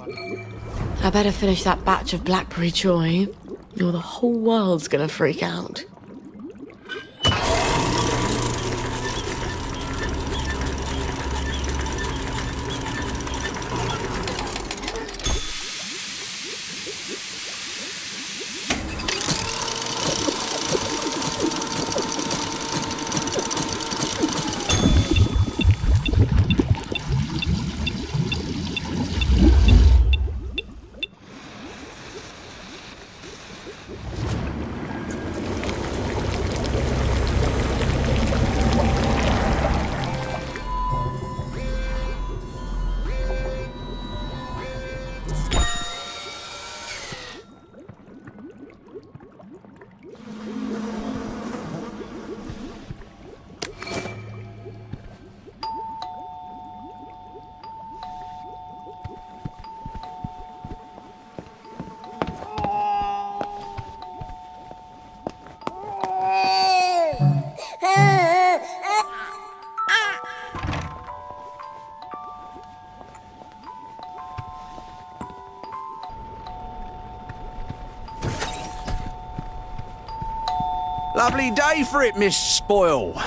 I better finish that batch of blackberry joy, or the whole world's gonna freak out. Lovely day for it, Miss Spoil.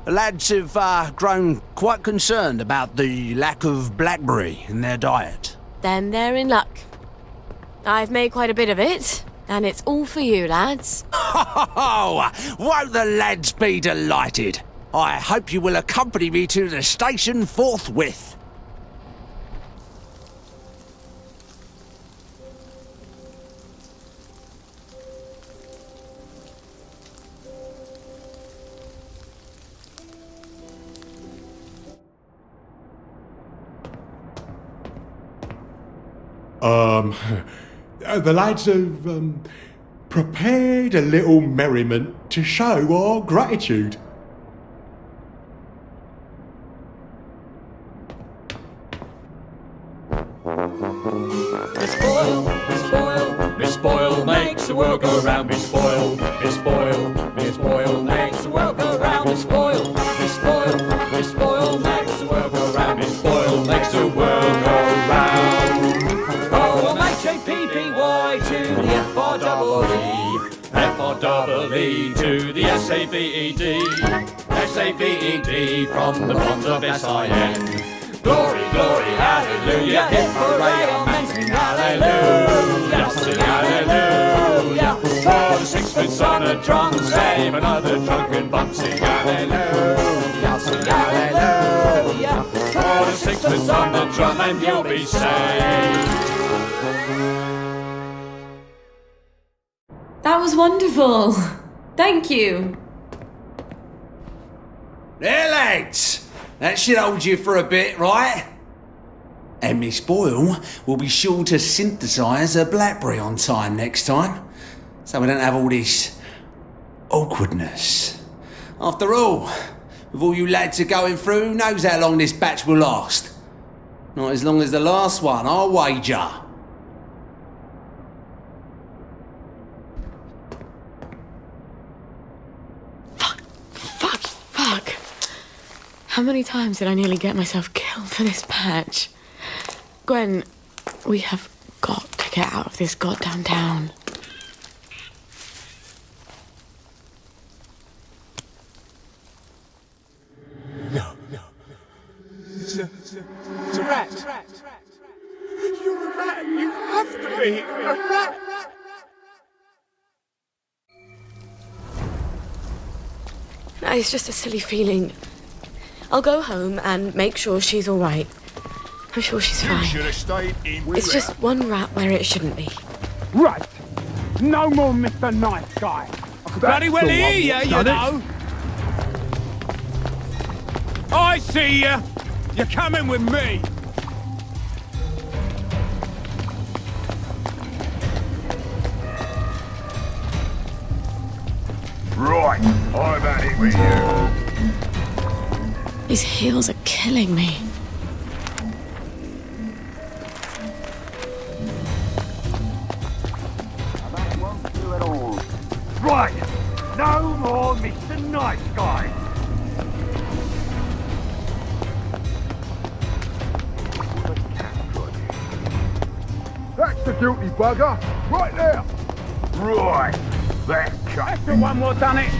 The lads have grown quite concerned about the lack of blackberry in their diet. Then they're in luck. I've made quite a bit of it, and it's all for you, lads. Oh, won't the lads be delighted? I hope you will accompany me to the station forthwith. The lads have prepared a little merriment to show our gratitude. Miss Boyle makes the world go round. Miss Boyle, Miss Boyle, Miss Boyle makes the world go round. Miss Boyle, Miss Boyle, Miss Boyle makes the world go round. Miss Boyle makes the world go round. O-M-H-A-P-P-Y to the F-R-E-E, F-R-E-E to the S-A-V-E-D, S-A-V-E-D from the bonds of S-I-N. Glory, glory, hallelujah, hip hooray, amen, sing hallelujah, sing hallelujah. For the sixpence on a drum, save another drunken bum, sing hallelujah, sing hallelujah. For the sixpence on the drum and you'll be saved. That was wonderful. Thank you. There, lads. That should hold you for a bit, right? And Miss Boyle will be sure to synthesise a blackberry on time next time, so we don't have all this awkwardness. After all, with all you lads are going through, who knows how long this batch will last? Not as long as the last one, I'll wager. Fuck. How many times did I nearly get myself killed for this patch? Gwen, we have got to get out of this goddamn town. No. It's a rat. You're a rat. You have to be a rat. It's just a silly feeling. I'll go home and make sure she's all right. I'm sure she's fine. Should have stayed in. It's just one rat where it shouldn't be. Right. No more Mr. Nice Guy. Bloody well hear you, you know. I see you. You're coming with me. Right, I'm at it with you. These heels are killing me. That won't do at all. Right. No more Mr. Nice Guy. the guilty bugger. Right there. Right. That cut. That's the one what done it.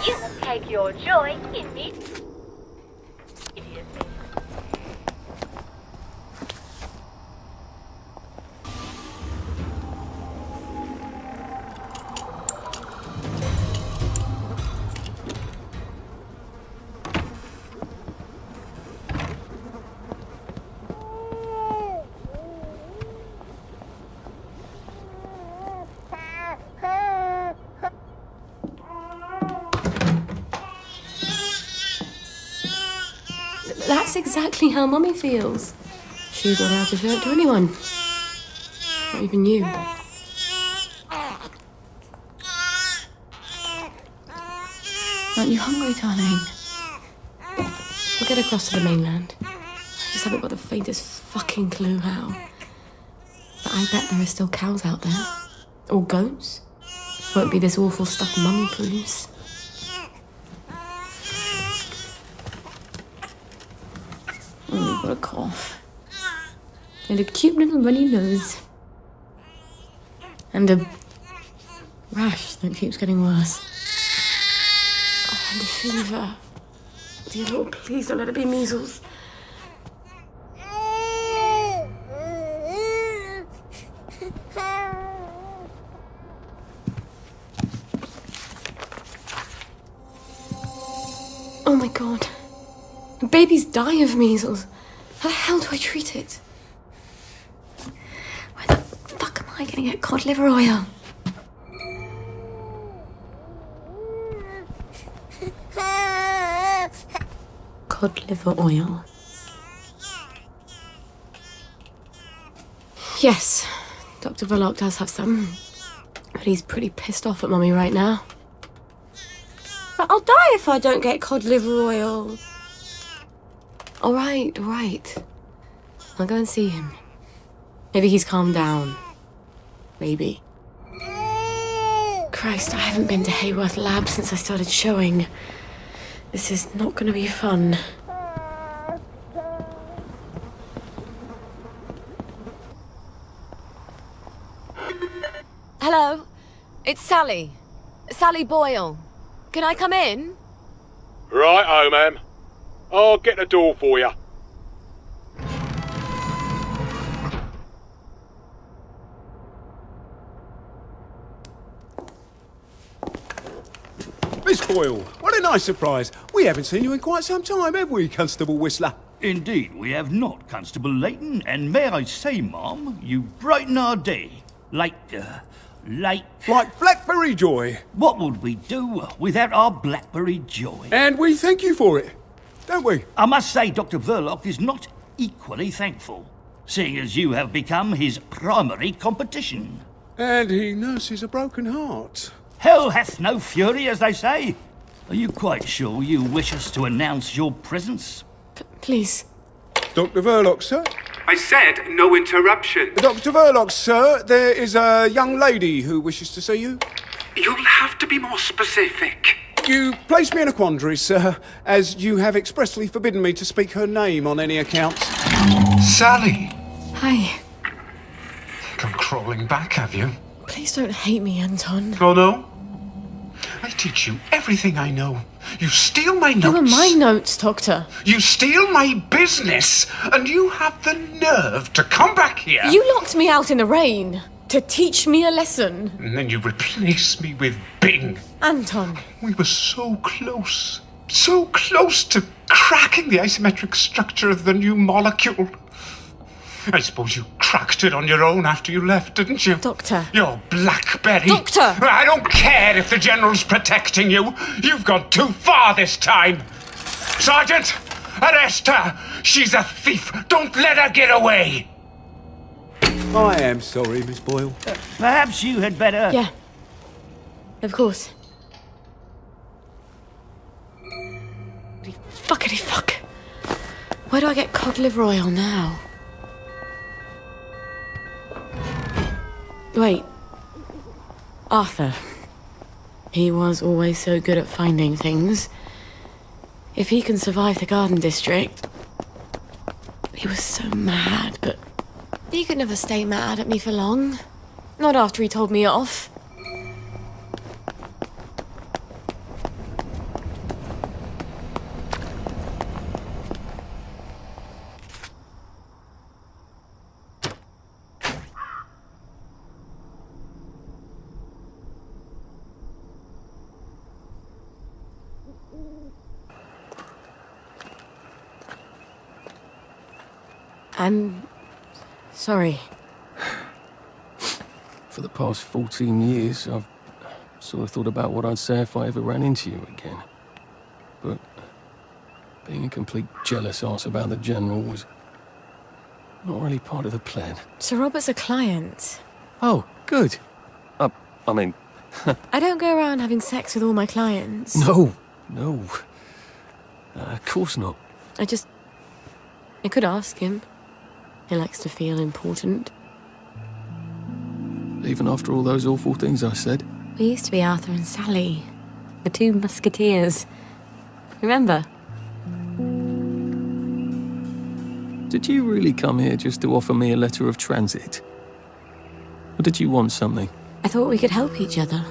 You must take your joy in me. That's exactly how Mummy feels. She's not allowed to show it to anyone. Not even you. Aren't you hungry, darling? We'll get across to the mainland. I just haven't got the faintest fucking clue how. But I bet there are still cows out there. Or goats. Won't be this awful stuff Mummy proves. Oh, what a cough. And a cute little runny nose. And a rash that keeps getting worse. Oh, and a fever. Dear Lord, please don't let it be measles. Oh my God. Babies die of measles. How the hell do I treat it? Where the fuck am I gonna get cod liver oil? Cod liver oil. Yes, Dr. Verloc does have some. But he's pretty pissed off at Mummy right now. But I'll die if I don't get cod liver oil. All right. I'll go and see him. Maybe he's calmed down. Maybe. Christ, I haven't been to Hayworth Lab since I started showing. This is not going to be fun. Hello, it's Sally. Sally Boyle. Can I come in? Right, ma'am. I'll get the door for you. Miss Boyle, what a nice surprise. We haven't seen you in quite some time, have we, Constable Whistler? Indeed, we have not, Constable Layton, and may I say, Ma'am, you brighten our day. Like Blackberry Joy. What would we do without our Blackberry Joy? And we thank you for it, don't we? I must say Dr. Verloc is not equally thankful, seeing as you have become his primary competition. And he nurses a broken heart. Hell hath no fury, as they say. Are you quite sure you wish us to announce your presence? Please. Dr. Verloc, sir? I said no interruption. Dr. Verloc, sir, there is a young lady who wishes to see you. You'll have to be more specific. You place me in a quandary, sir, as you have expressly forbidden me to speak her name on any account. Sally. Hi. Come crawling back, have you? Please don't hate me, Anton. Oh, no? I teach you everything I know. You steal my notes. They were my notes, Doctor. You steal my business, and you have the nerve to come back here. You locked me out in the rain to teach me a lesson. And then you replace me with Bing. Anton. We were so close to cracking the asymmetric structure of the new molecule. I suppose you cracked it on your own after you left, didn't you? Doctor. Your Blackberry. Doctor! I don't care if the General's protecting you. You've gone too far this time. Sergeant, arrest her. She's a thief. Don't let her get away. I am sorry, Miss Boyle. Perhaps you had better... Yeah. Of course. Fuckity fuck. Where do I get cod liver oil now? Wait. Arthur. He was always so good at finding things. If he can survive the Garden District... He was so mad, but... He could never stay mad at me for long. Not after he told me off. I'm sorry. For the past 14 years, I've sort of thought about what I'd say if I ever ran into you again. But being a complete jealous arse about the General was not really part of the plan. Sir Robert's a client. Oh, good. I mean... I don't go around having sex with all my clients. No. Of course not. I could ask him. He likes to feel important. Even after all those awful things I said? We used to be Arthur and Sally. The two musketeers. Remember? Did you really come here just to offer me a letter of transit? Or did you want something? I thought we could help each other.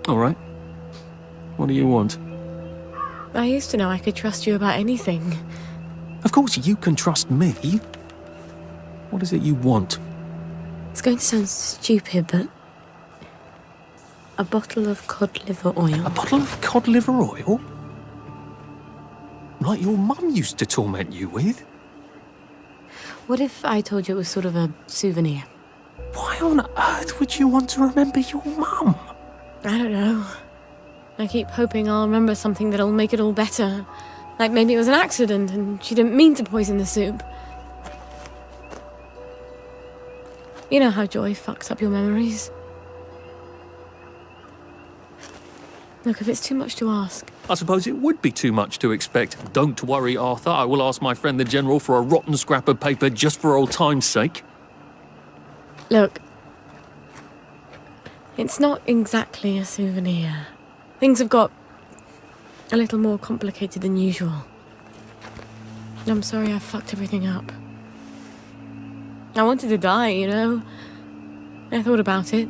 All right. What do you want? I used to know I could trust you about anything. Of course you can trust me. What is it you want? It's going to sound stupid, but... a bottle of cod liver oil. A bottle of cod liver oil? Like your mum used to torment you with? What if I told you it was sort of a souvenir? Why on earth would you want to remember your mum? I don't know. I keep hoping I'll remember something that'll make it all better. Like maybe it was an accident and she didn't mean to poison the soup. You know how joy fucks up your memories. Look, if it's too much to ask... I suppose it would be too much to expect. Don't worry, Arthur. I will ask my friend the General for a rotten scrap of paper just for old time's sake. Look. It's not exactly a souvenir. Things have got a little more complicated than usual. I'm sorry I fucked everything up. I wanted to die, you know. I thought about it.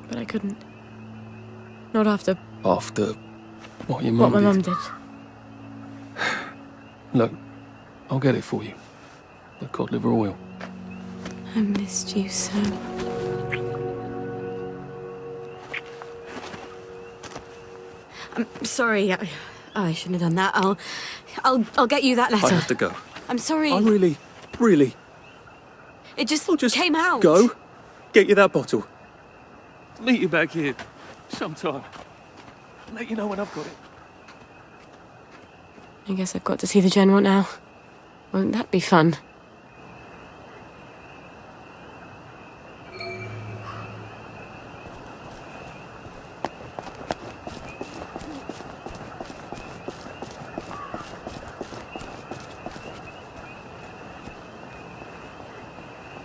But I couldn't. Not after... After what your mum did. What my mum did. Look, I'll get it for you. The cod liver oil. I missed you so. I'm sorry. I shouldn't have done that. I'll get you that letter. I have to go. I'm sorry. I really... It just came out. Go. Get you that bottle. Meet you back here sometime. Let you know when I've got it. I guess I've got to see the General now. Won't that be fun?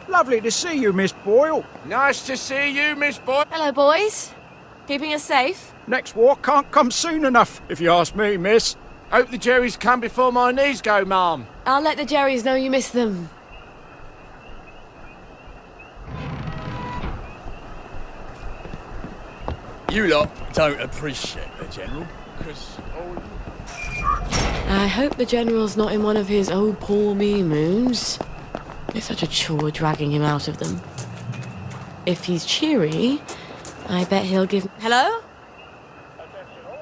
Lovely to see you, Miss Boyle. Nice to see you, Miss Boyle. Hello, boys. Keeping us safe? Next war can't come soon enough, if you ask me, miss. Hope the Jerrys come before my knees go, ma'am. I'll let the Jerrys know you miss them. You lot don't appreciate the General, because... I hope the General's not in one of his oh poor me moods. It's such a chore dragging him out of them. If he's cheery, I bet he'll give... Hello?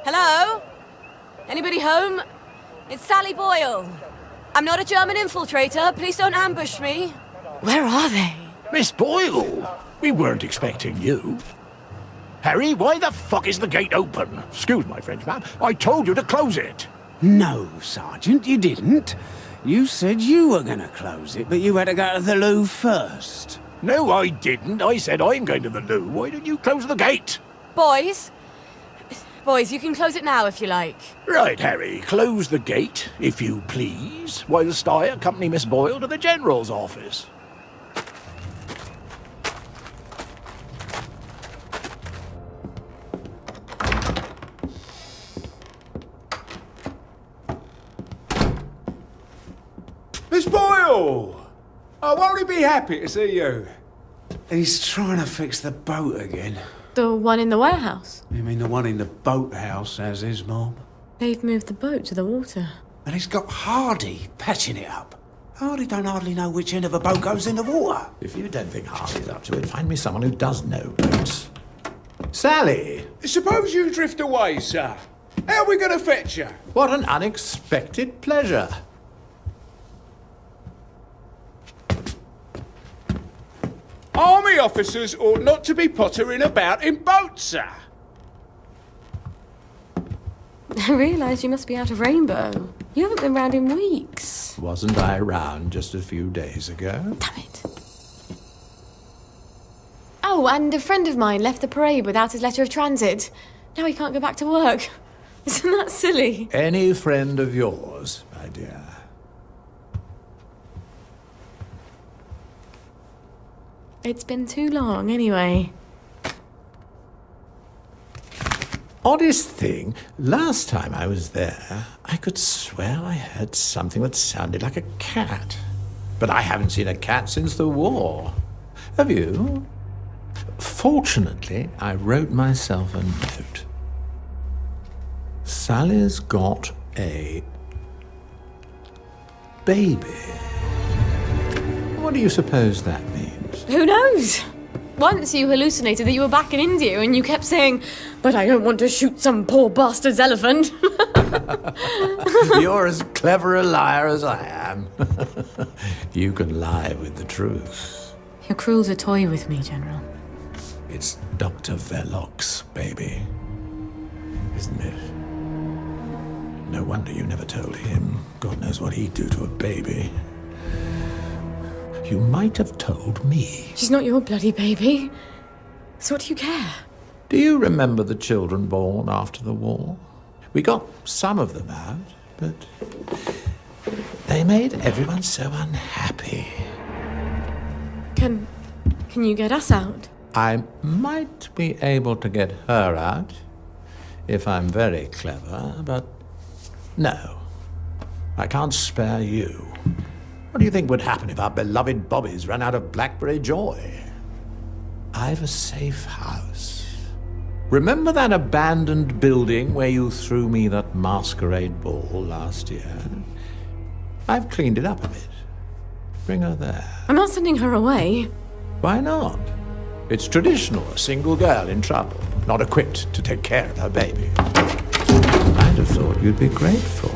Hello? Anybody home? It's Sally Boyle. I'm not a German infiltrator. Please don't ambush me. Where are they? Miss Boyle, we weren't expecting you. Harry, why the fuck is the gate open? Excuse my French, ma'am. I told you to close it. No, Sergeant, you didn't. You said you were going to close it, but you had to go to the loo first. No, I didn't. I said I'm going to the loo. Why didn't you close the gate? Boys, you can close it now if you like. Right, Harry, close the gate, if you please, whilst I accompany Miss Boyle to the General's office. Will! Oh, won't he be happy to see you? He's trying to fix the boat again. The one in the warehouse? You mean the one in the boathouse, as his mom? They've moved the boat to the water. And he's got Hardy patching it up. Hardy don't hardly know which end of a boat goes in the water. If you don't think Hardy's up to it, find me someone who does know boats. Sally! Suppose you drift away, sir. How are we going to fetch you? What an unexpected pleasure. Army officers ought not to be pottering about in boats, sir. I realise you must be out of Rainbow. You haven't been round in weeks. Wasn't I around just a few days ago? Damn it. Oh, and a friend of mine left the parade without his letter of transit. Now he can't go back to work. Isn't that silly? Any friend of yours, my dear. It's been too long, anyway. Oddest thing, last time I was there, I could swear I heard something that sounded like a cat. But I haven't seen a cat since the war. Have you? Fortunately, I wrote myself a note. Sally's got a baby. What do you suppose that means? Who knows? Once you hallucinated that you were back in India and you kept saying, "But I don't want to shoot some poor bastard's elephant." You're as clever a liar as I am. You can lie with the truth. You're cruel as a toy with me, General. It's Dr. Verloc's baby, isn't it? No wonder you never told him. God knows what he'd do to a baby. You might have told me. She's not your bloody baby. So what do you care? Do you remember the children born after the war? We got some of them out, but they made everyone so unhappy. Can you get us out? I might be able to get her out if I'm very clever, but no, I can't spare you. What do you think would happen if our beloved Bobbies ran out of Blackberry Joy? I've a safe house. Remember that abandoned building where you threw me that masquerade ball last year? I've cleaned it up a bit. Bring her there. I'm not sending her away. Why not? It's traditional, a single girl in trouble, not equipped to take care of her baby. I'd have thought you'd be grateful.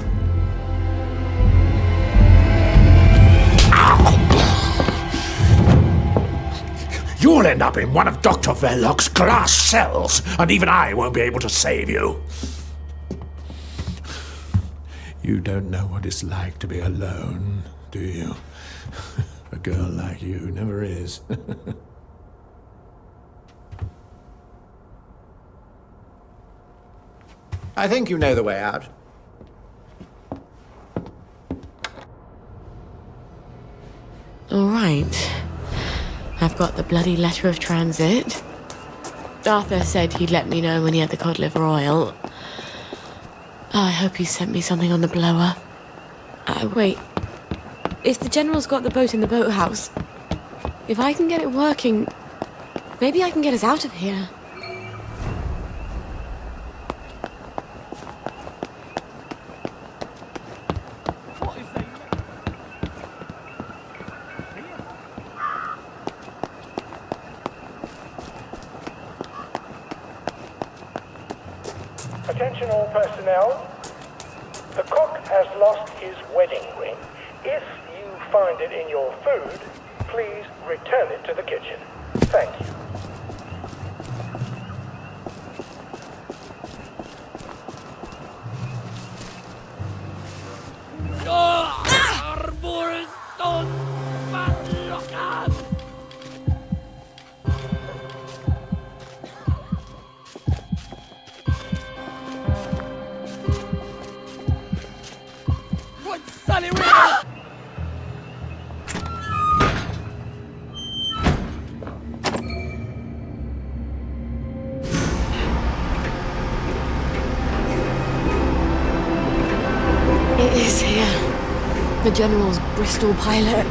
You'll end up in one of Dr. Verloc's glass cells, and even I won't be able to save you. You don't know what it's like to be alone, do you? A girl like you never is. I think you know the way out. All right. I've got the bloody letter of transit. Arthur said he'd let me know when he had the cod liver oil. I hope he sent me something on the blower. Wait. If the General's got the boat in the boathouse, if I can get it working, maybe I can get us out of here. Attention all personnel. The cook has lost his wedding ring. If you find it in your food, please return it to the kitchen. Thank you. The General's Bristol pilot.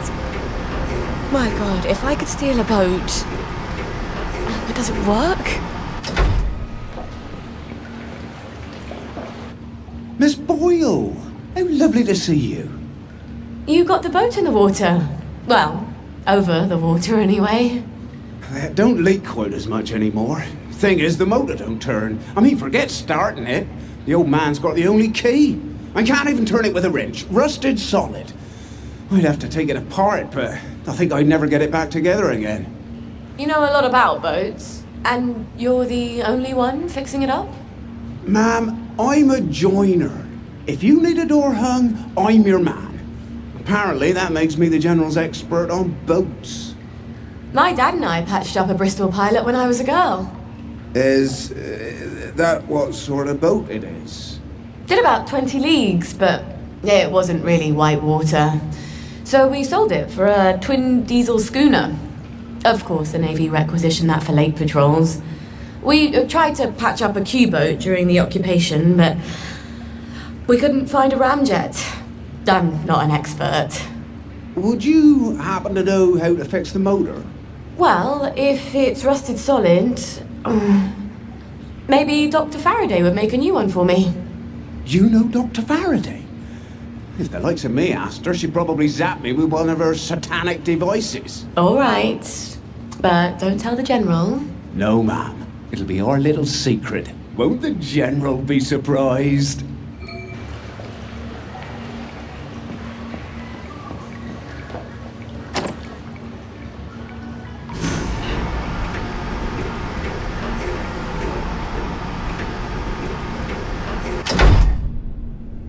My God, if I could steal a boat, but does it work? Miss Boyle! How lovely to see you. You got the boat in the water. Well, over the water anyway. It don't leak quite as much anymore. Thing is, the motor don't turn. I mean, forget starting it. The old man's got the only key. I can't even turn it with a wrench. Rusted solid. I'd have to take it apart, but I think I'd never get it back together again. You know a lot about boats, and you're the only one fixing it up? Ma'am, I'm a joiner. If you need a door hung, I'm your man. Apparently, that makes me the General's expert on boats. My dad and I patched up a Bristol pilot when I was a girl. Is that what sort of boat it is? Did about 20 leagues, but it wasn't really white water. So we sold it for a twin diesel schooner. Of course, the Navy requisitioned that for lake patrols. We tried to patch up a Q-boat during the occupation, but we couldn't find a ramjet. I'm not an expert. Would you happen to know how to fix the motor? Well, if it's rusted solid, maybe Dr. Faraday would make a new one for me. You know Dr. Faraday? If the likes of me asked her, she'd probably zap me with one of her satanic devices. All right, but don't tell the General. No, ma'am. It'll be our little secret. Won't the General be surprised?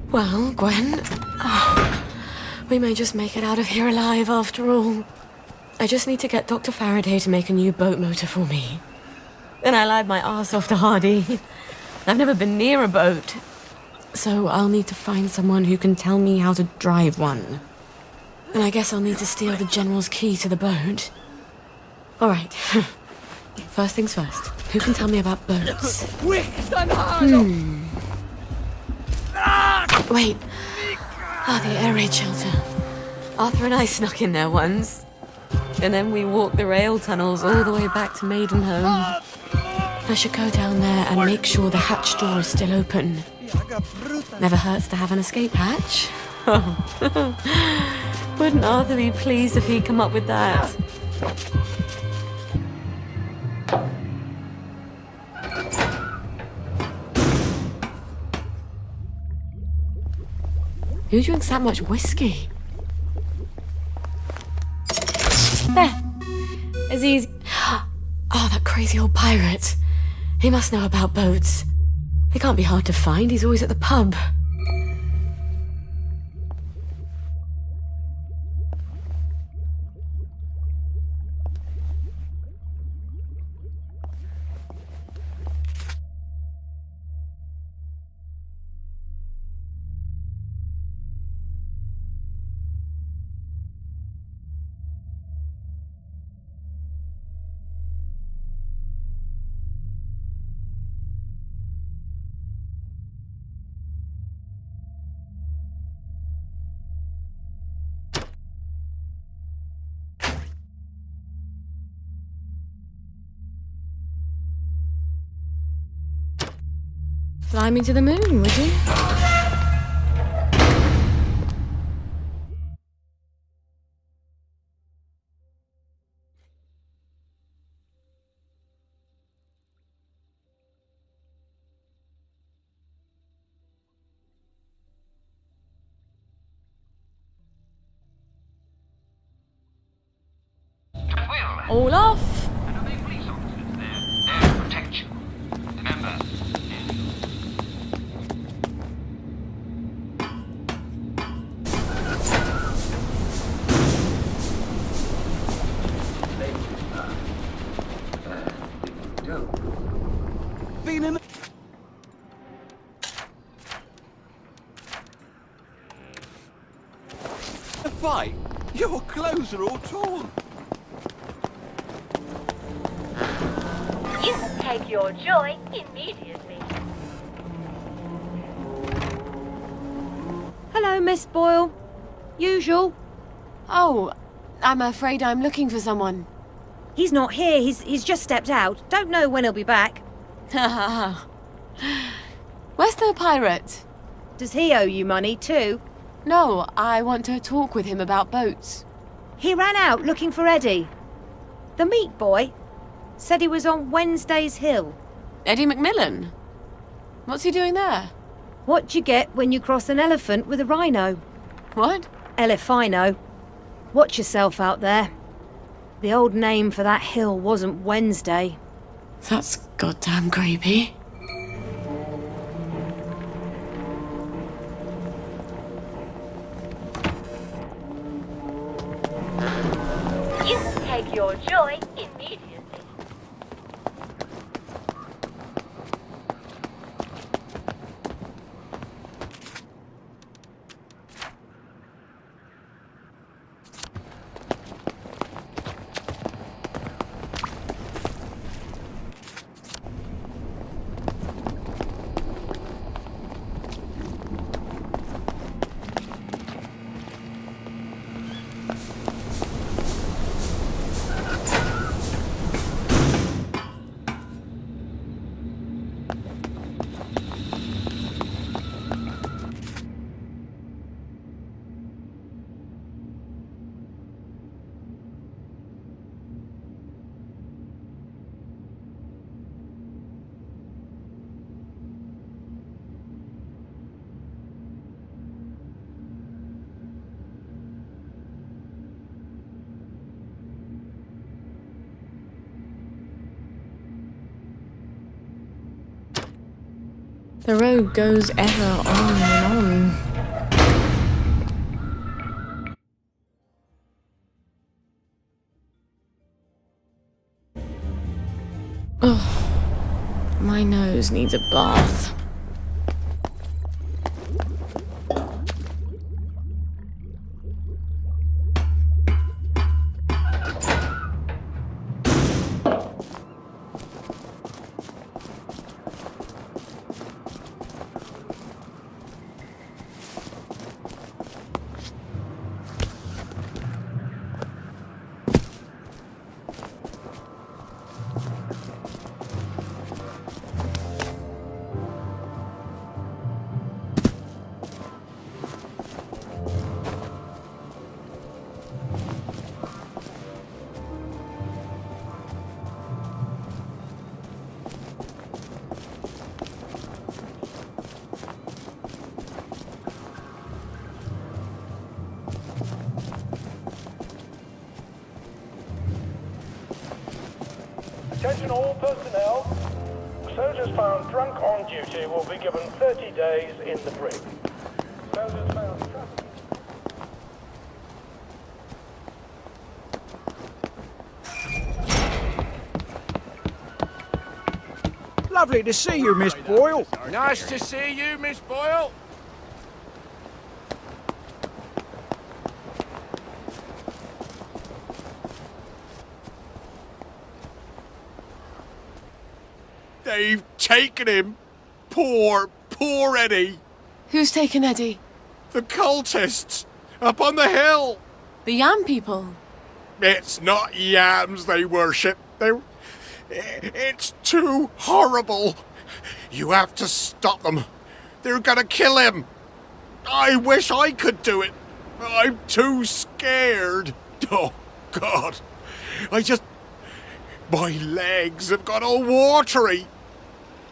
Well, Gwen, we may just make it out of here alive after all. I just need to get Dr. Faraday to make a new boat motor for me. Then I lied my arse off to Hardy. I've never been near a boat, so I'll need to find someone who can tell me how to drive one. And I guess I'll need to steal the General's key to the boat. All right. First things first. Who can tell me about boats? Wait. The air raid shelter. Arthur and I snuck in there once. And then we walked the rail tunnels all the way back to Maidenhome. I should go down there and make sure the hatch door is still open. Never hurts to have an escape hatch. Wouldn't Arthur be pleased if he'd come up with that? Who drinks that much whiskey? There. Aziz. Oh, that crazy old pirate. He must know about boats. They can't be hard to find. He's always at the pub. Fly me to the moon, would you? All off! Fight? Your clothes are all torn. You will take your joy immediately. Hello, Miss Boyle. Usual. Oh, I'm afraid I'm looking for someone. He's not here. He's just stepped out. Don't know when he'll be back. Where's the pirate? Does he owe you money too? No, I want to talk with him about boats. He ran out looking for Eddie. The meat boy said he was on Wednesday's Hill. Eddie McMillan? What's he doing there? What you get when you cross an elephant with a rhino? What? Elephino. Watch yourself out there. The old name for that hill wasn't Wednesday. That's goddamn creepy. You will take your joy immediately. The road goes ever on and on. Oh, my nose needs a bath. Attention all personnel. Soldiers found drunk on duty will be given 30 days in the brig. Soldiers found drunk... Lovely to see you, Miss Boyle. Nice to see you, Miss Boyle. They've taken him. Poor Eddie. Who's taken Eddie? The cultists up on the hill. The Yam people? It's not yams they worship. It's too horrible. You have to stop them. They're gonna kill him. I wish I could do it. I'm too scared. Oh, God. My legs have got all watery.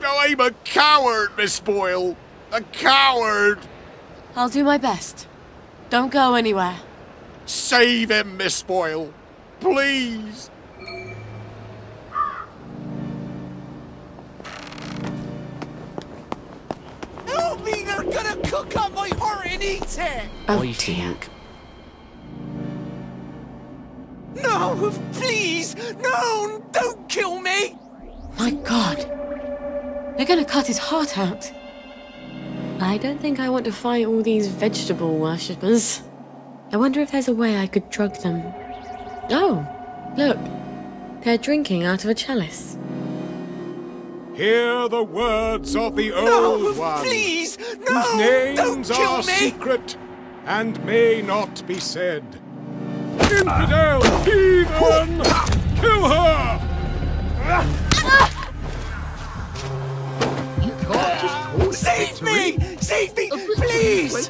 I'm a coward, Miss Boyle. A coward. I'll do my best. Don't go anywhere. Save him, Miss Boyle. Please. Help me! They're gonna cook up my heart and eat it! Oh, dear. No, please! No, don't kill me! My God. They're gonna cut his heart out. I don't think I want to fight all these vegetable worshippers. I wonder if there's a way I could drug them. Oh, look. They're drinking out of a chalice. Hear the words of the Old One. Please! No! Whose names Don't kill are me! secret. and may not be said. Infidel! Heathen! Kill her! Save me! Save me, please!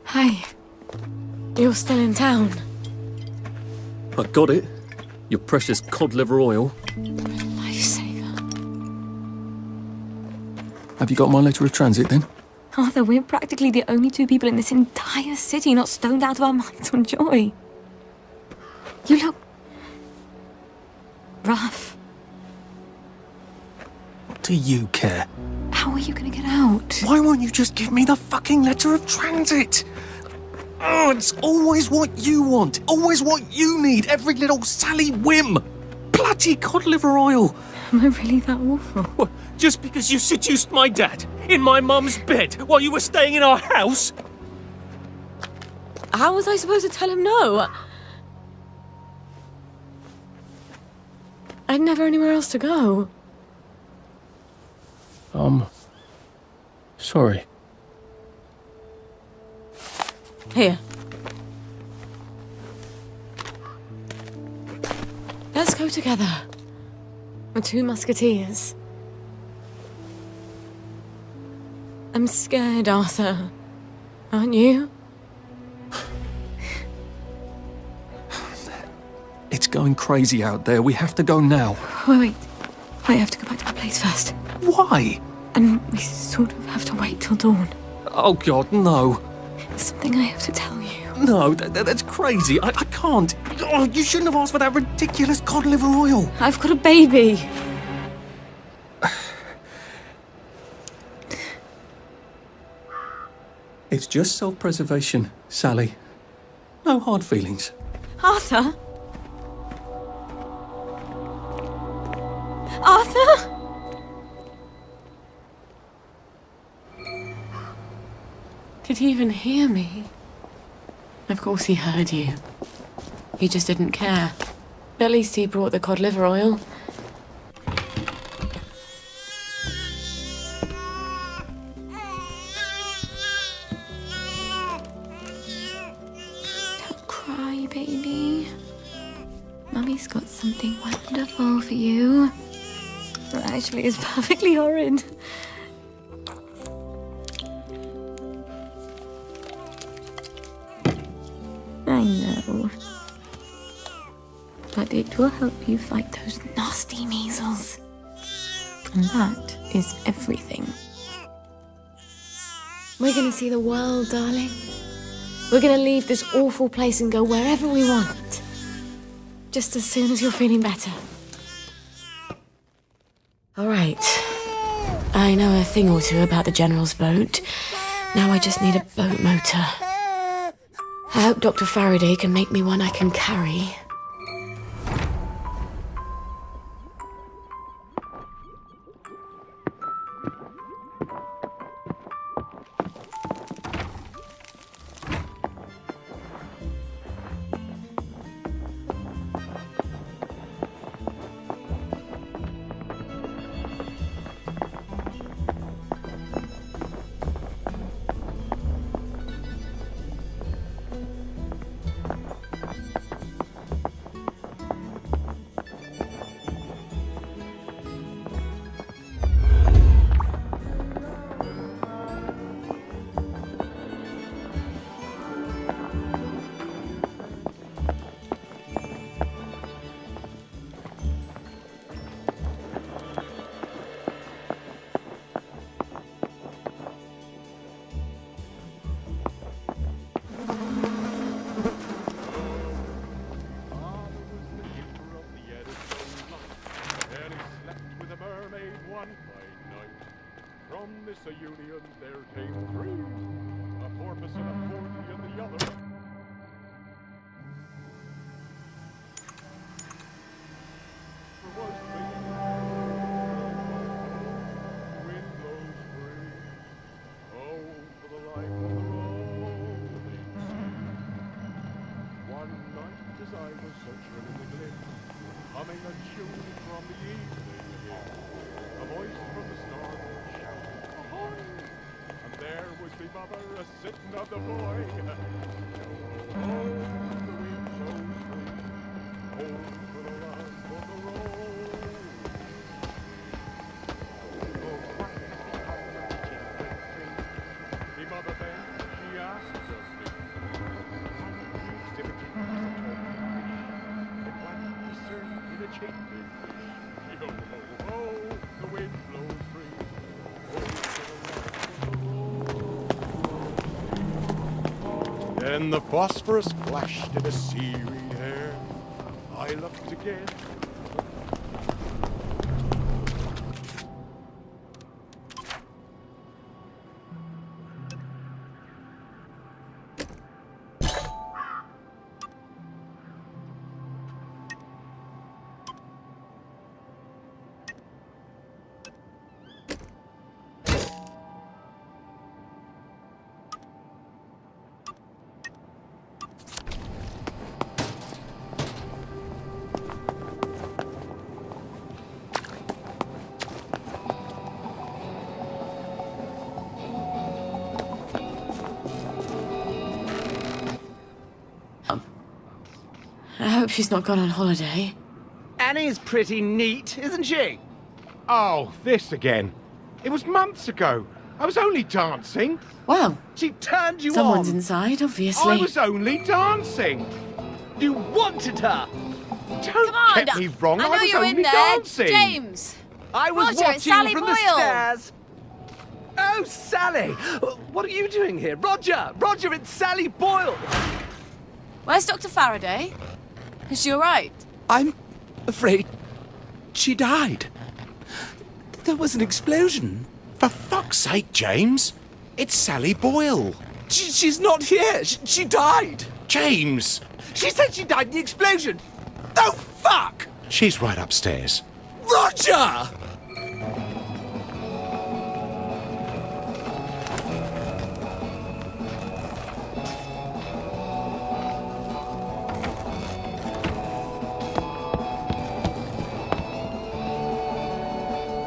Hi. You're still in town. I got it. Your precious cod liver oil. Lifesaver. Have you got my letter of transit then? Arthur, we're practically the only two people in this entire city not stoned out of our minds on joy. You look rough. What do you care? How are you gonna get out? Why won't you just give me the fucking letter of transit? Oh, it's always what you want. Always what you need. Every little Sally whim. Bloody cod liver oil. Am I really that awful? What, just because you seduced my dad in my mum's bed while you were staying in our house? How was I supposed to tell him no? I'd never anywhere else to go. Sorry. Here. Let's go together. We're two musketeers. I'm scared, Arthur. Aren't you? It's going crazy out there. We have to go now. Wait. I have to go back to my place first. Why? And we sort of have to wait till dawn. Oh, God, no. There's something I have to tell you. No, that's crazy. I can't. Oh, you shouldn't have asked for that ridiculous cod liver oil. I've got a baby. It's just self-preservation, Sally. No hard feelings. Arthur? Arthur? Did he even hear me? Of course he heard you. He just didn't care. At least he brought the cod liver oil. Don't cry, baby. Mummy's got something wonderful for you. Actually, it's perfectly horrid. I know. But it will help you fight those nasty measles. And that is everything. We're gonna see the world, darling. We're gonna leave this awful place and go wherever we want. Just as soon as you're feeling better. All right. I know a thing or two about the General's boat. Now I just need a boat motor. I hope Dr. Faraday can make me one I can carry. From this a union there came three, a porpoise and a porgy and the other. Was the wind blows free, oh rang a tune from the evening air. A voice from the starboard shouted, ahoy! And there was me mother a-sitting on the boy. Oh, the wind blows free. Home for the land on the road. Oh, what has become of the children free? Me mother then, she asked of me, can you exhibit a talking fish? And what discern in a chamber fish? Yo ho ho, the wind blows free. Home for the land on the road. Then the phosphorus flashed in a seaweed hair. I looked again. I hope she's not gone on holiday. Annie's pretty neat, isn't she? Oh, this again. It was months ago. I was only dancing. Well, she turned you someone's on. inside, obviously. I was only dancing. You wanted her. Don't Come on, get me wrong. I know was you're only in there. dancing. James! I was Roger, watching it's Sally from Boyle. the stairs. Oh, Sally! What are you doing here? Roger! Roger, it's Sally Boyle! Where's Dr. Faraday? Is she all right? I'm afraid she died. There was an explosion. For fuck's sake, James. It's Sally Boyle. She's not here. She died. James! She said she died in the explosion. Oh, fuck! She's right upstairs. Roger!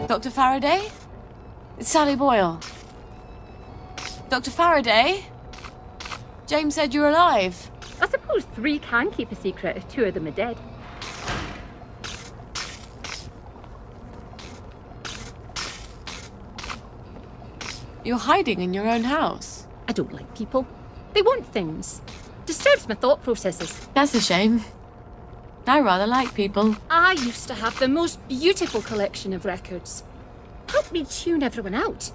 Dr. Faraday? It's Sally Boyle. Dr. Faraday? James said you're alive. I suppose 3 can keep a secret if 2 of them are dead. You're hiding in your own house. I don't like people. They want things. Disturbs my thought processes. That's a shame. I rather like people. I used to have the most beautiful collection of records. Helped me tune everyone out.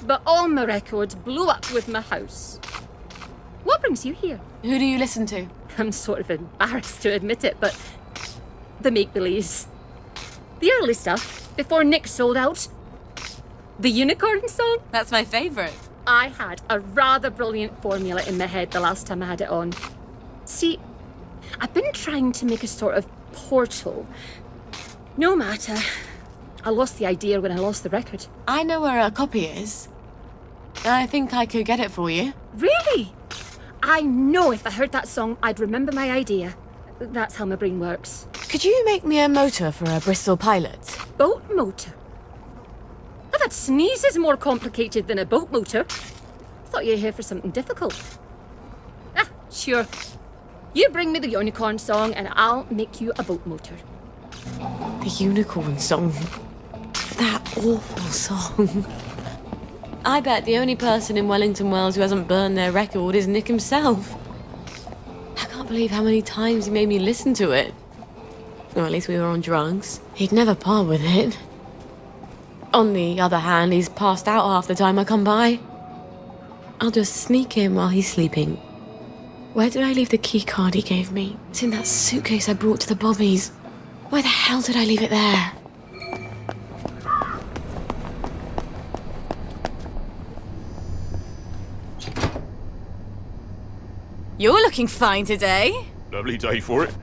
But all my records blew up with my house. What brings you here? Who do you listen to? I'm sort of embarrassed to admit it, but the make-believes. The early stuff, before Nick sold out. The Unicorn song? That's my favourite. I had a rather brilliant formula in my head the last time I had it on. See, I've been trying to make a sort of portal. No matter. I lost the idea when I lost the record. I know where a copy is. I think I could get it for you. Really? I know if I heard that song, I'd remember my idea. That's how my brain works. Could you make me a motor for a Bristol Pilot? Boat motor? I've had sneezes more complicated than a boat motor. Thought you were here for something difficult. Ah, sure. You bring me the Unicorn song and I'll make you a boat motor. The Unicorn song. That awful song. I bet the only person in Wellington Wells who hasn't burned their record is Nick himself. I can't believe how many times he made me listen to it. Or at least we were on drugs. He'd never part with it. On the other hand, he's passed out half the time I come by. I'll just sneak in while he's sleeping. Where did I leave the key card he gave me? It's in that suitcase I brought to the Bobbies. Where the hell did I leave it there? You're looking fine today. Lovely day for it.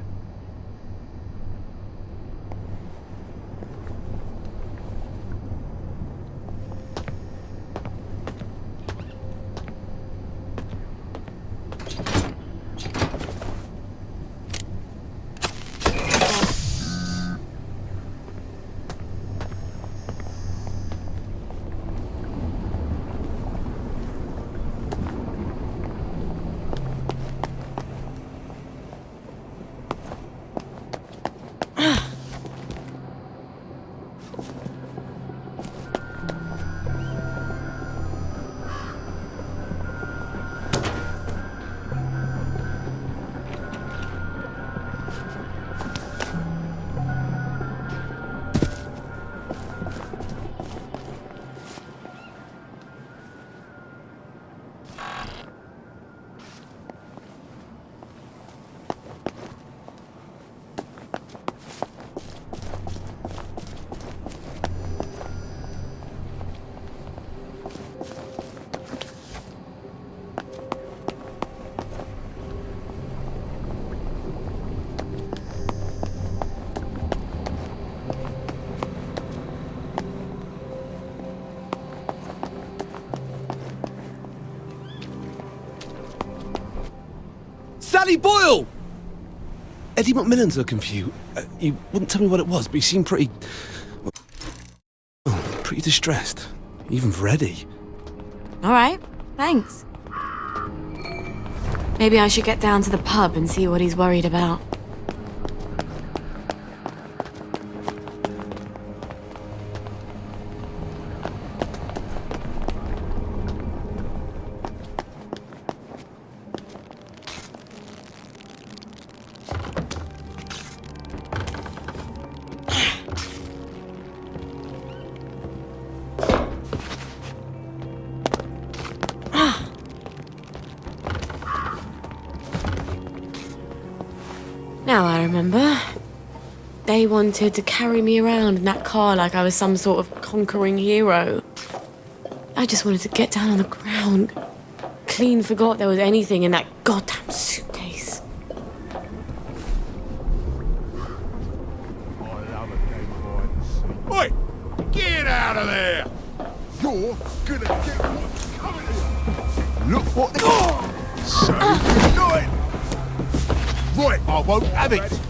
Sally Boyle! Eddie McMillan's looking for you. He wouldn't tell me what it was, but he seemed pretty... pretty distressed. Even for Eddie. All right, thanks. Maybe I should get down to the pub and see what he's worried about. Now I remember. They wanted to carry me around in that car like I was some sort of conquering hero. I just wanted to get down on the ground. Clean forgot there was anything in that goddamn suitcase. Oi! Get out of there! You're gonna get what's coming to you! Look what they... So annoying! Right, I won't have it!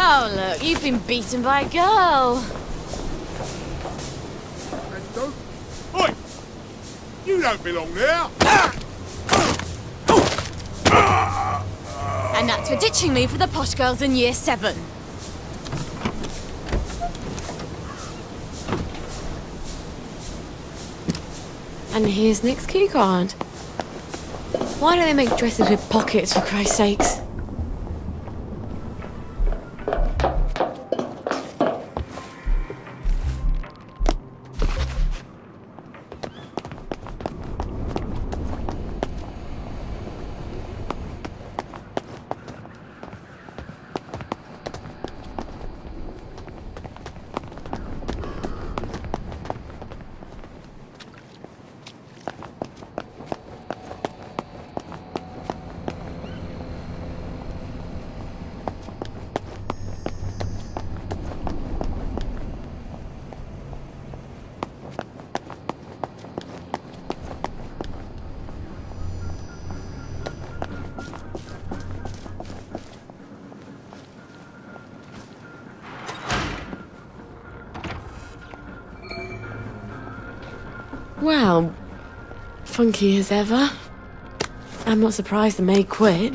Oh, look, you've been beaten by a girl. Oi! You don't belong there! And that's for ditching me for the posh girls in year 7. And here's Nick's key card. Why do they make dresses with pockets, for Christ's sakes? Well, funky as ever. I'm not surprised the maid quit.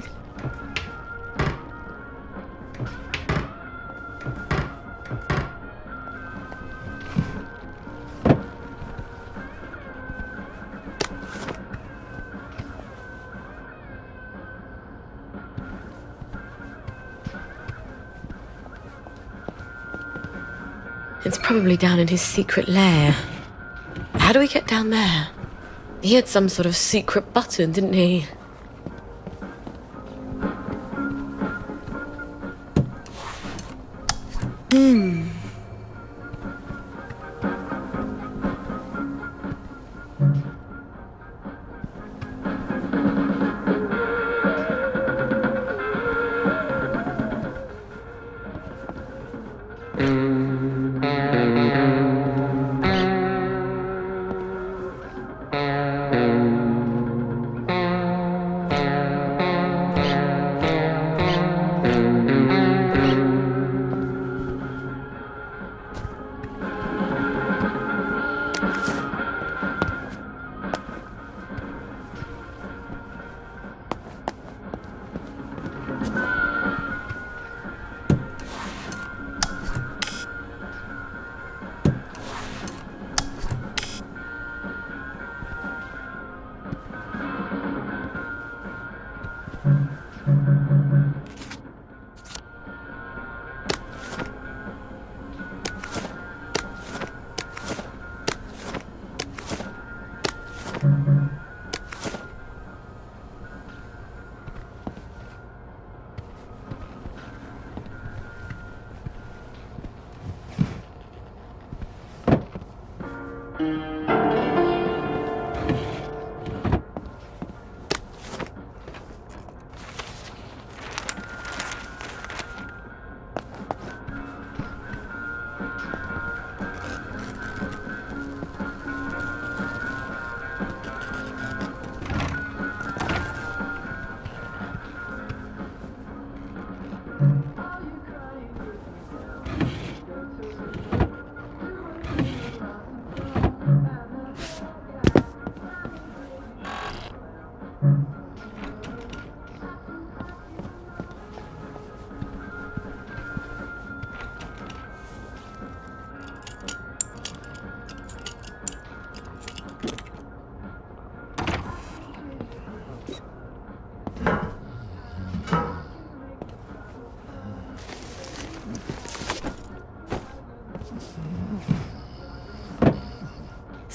It's probably down in his secret lair. How do we get down there? He had some sort of secret button, didn't he?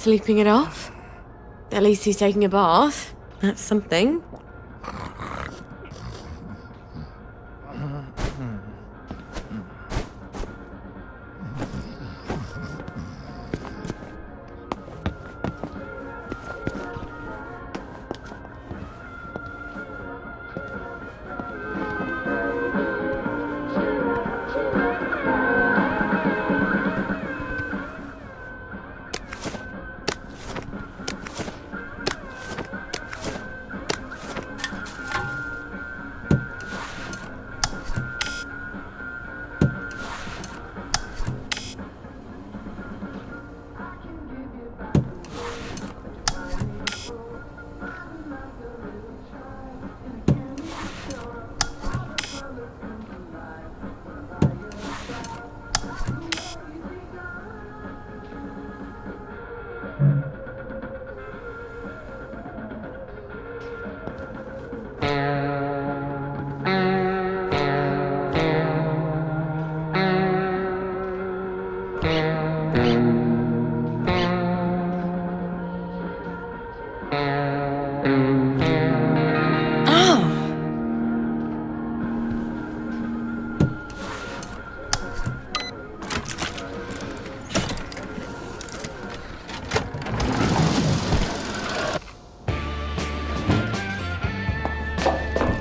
Sleeping it off? At least he's taking a bath. That's something.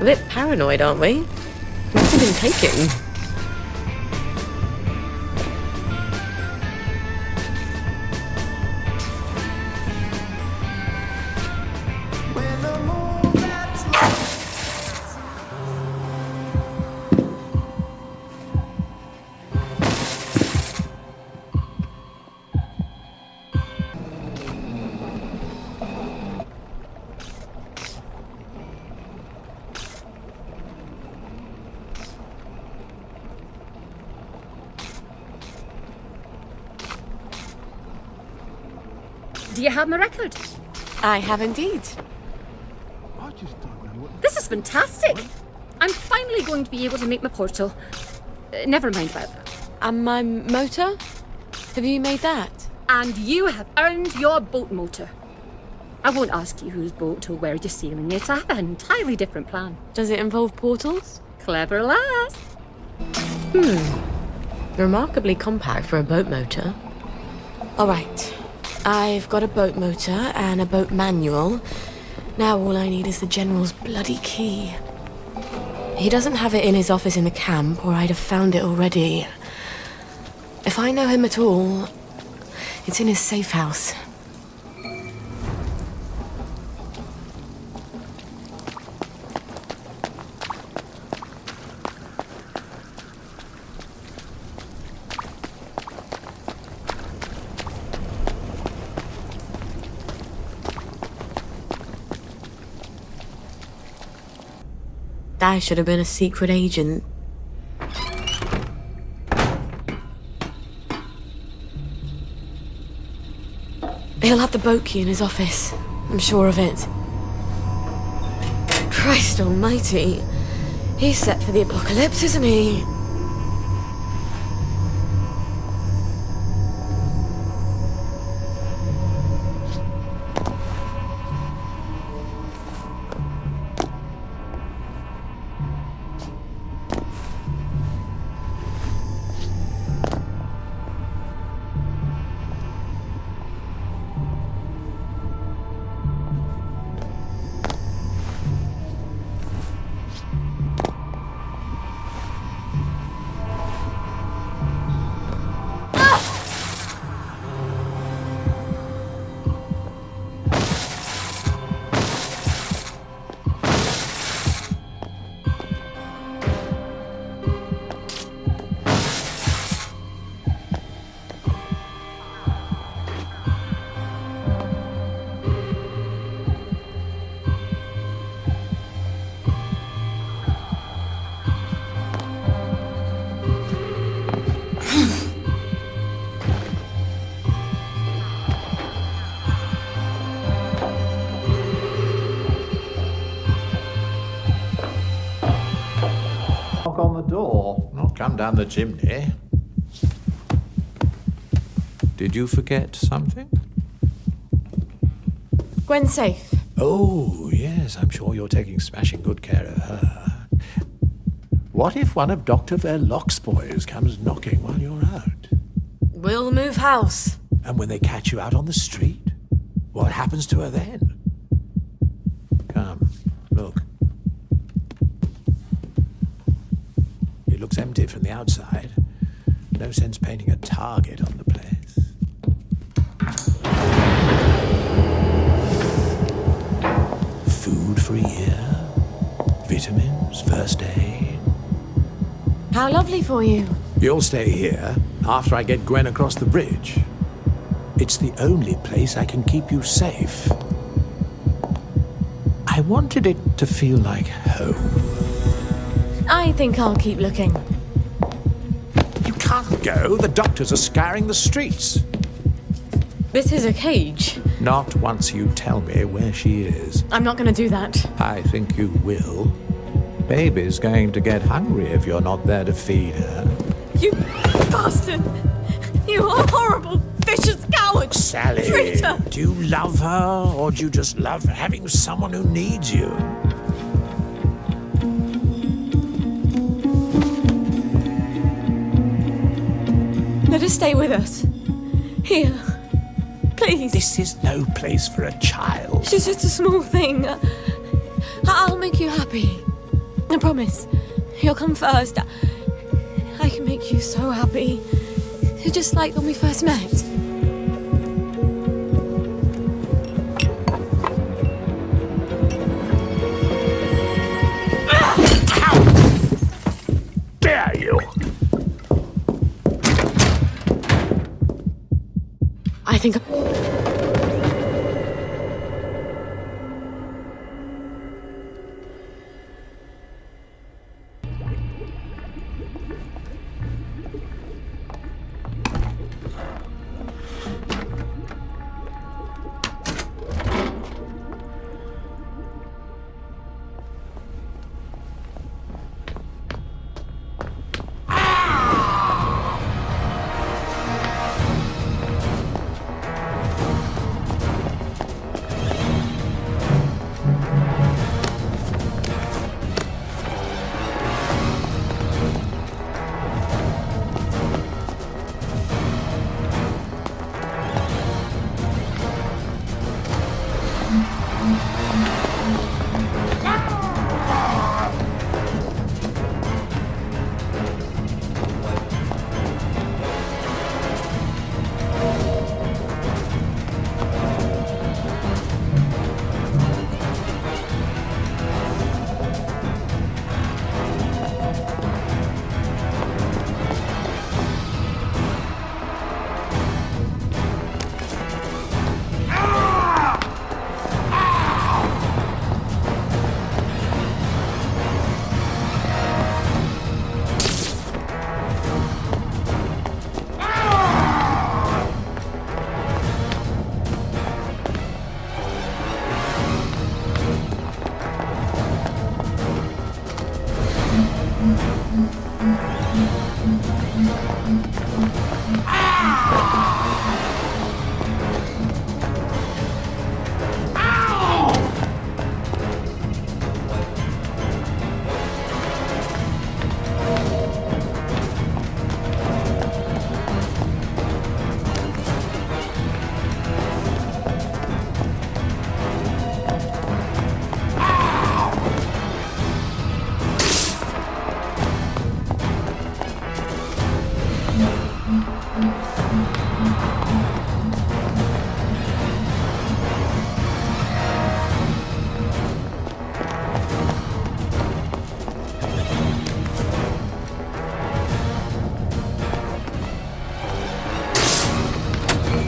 A bit paranoid, aren't we? What's he been taking? Do you have my record? I have indeed. This is fantastic. I'm finally going to be able to make my portal. Never mind about that. And my motor? Have you made that? And you have earned your boat motor. I won't ask you whose boat or where you're sailing it. I have an entirely different plan. Does it involve portals? Clever lass. Remarkably compact for a boat motor. All right. I've got a boat motor and a boat manual. Now all I need is the General's bloody key. He doesn't have it in his office in the camp, or I'd have found it already. If I know him at all, it's in his safe house. I should have been a secret agent. He'll have the boat key in his office. I'm sure of it. Christ almighty. He's set for the apocalypse, isn't he? Knock on the door, not come down the chimney. Did you forget something? Gwen's safe. Oh, yes, I'm sure you're taking smashing good care of her. What if one of Dr. Verloc's boys comes knocking while you're out? We'll move house. And when they catch you out on the street, what happens to her then? Come, look. It looks empty from the outside. No sense painting a target on the place. Food for a year, vitamins, first aid. How lovely for you. You'll stay here after I get Gwen across the bridge. It's the only place I can keep you safe. I wanted it to feel like home. I think I'll keep looking. You can't go. The doctors are scouring the streets. This is a cage. Not once you tell me where she is. I'm not going to do that. I think you will. Baby's going to get hungry if you're not there to feed her. You bastard! You horrible, vicious coward! Sally, Traitor! do you love her, or do you just love having someone who needs you? Let her stay with us. Here. Please. This is no place for a child. She's just a small thing. I'll make you happy. I promise. You'll come first. I can make you so happy. Just like when we first met. Dare you? I think...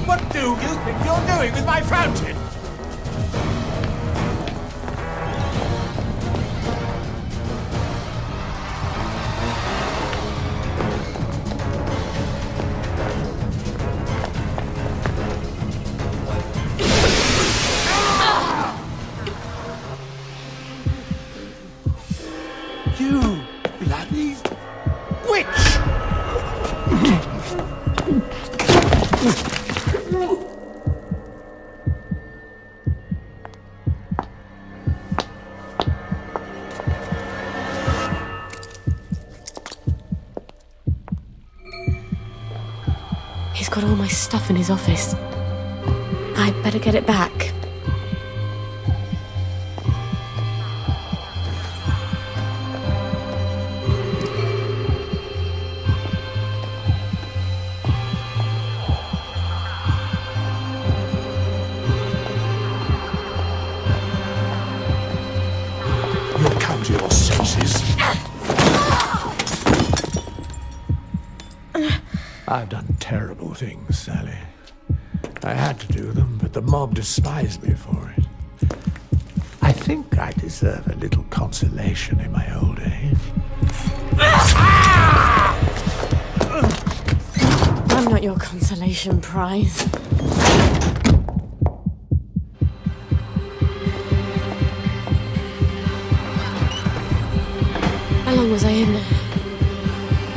What do you think you're doing with my fountain? You bloody witch! stuff in his office. I'd better get it back. You'll come to your senses. I've done terrible things, Sally. I had to do them, but the mob despised me for it. I think I deserve a little consolation in my old age. I'm not your consolation prize. How long was I in there?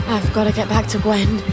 I've got to get back to Gwen.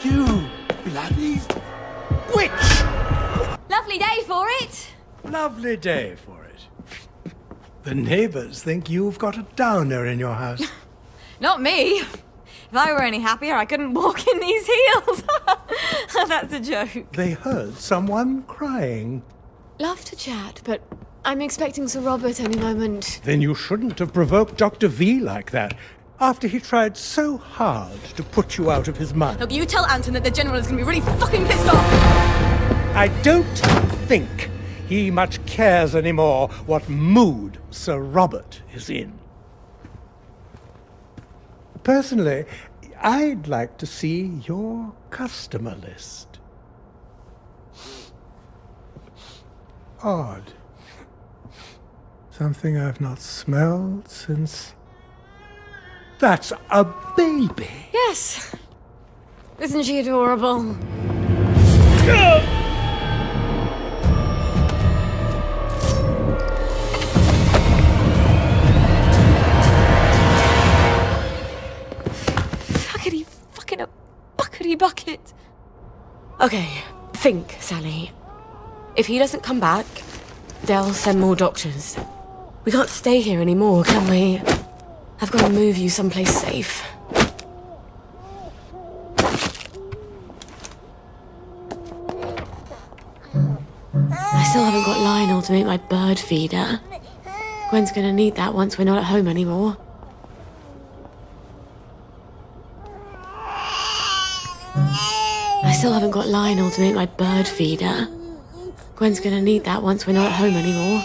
You bloody witch! Lovely day for it. Lovely day for it. The neighbors think you've got a downer in your house. Not me. If I were any happier, I couldn't walk in these heels. That's a joke. They heard someone crying. Love to chat, but I'm expecting Sir Robert any moment. Then you shouldn't have provoked Dr. V like that, after he tried so hard to put you out of his mind. Look, you tell Anton that the General is going to be really fucking pissed off. I don't think he much cares anymore what mood Sir Robert is in. Personally, I'd like to see your customer list. Odd. Something I've not smelled since... That's a baby! Yes. Isn't she adorable? Fuckity fucking a buckety bucket. Okay, think, Sally. If he doesn't come back, they'll send more doctors. We can't stay here anymore, can we? I've got to move you someplace safe. still haven't got Lionel to make my bird feeder. Gwen's gonna need that once we're not at home anymore. I still haven't got Lionel to make my bird feeder. Gwen's gonna need that once we're not at home anymore.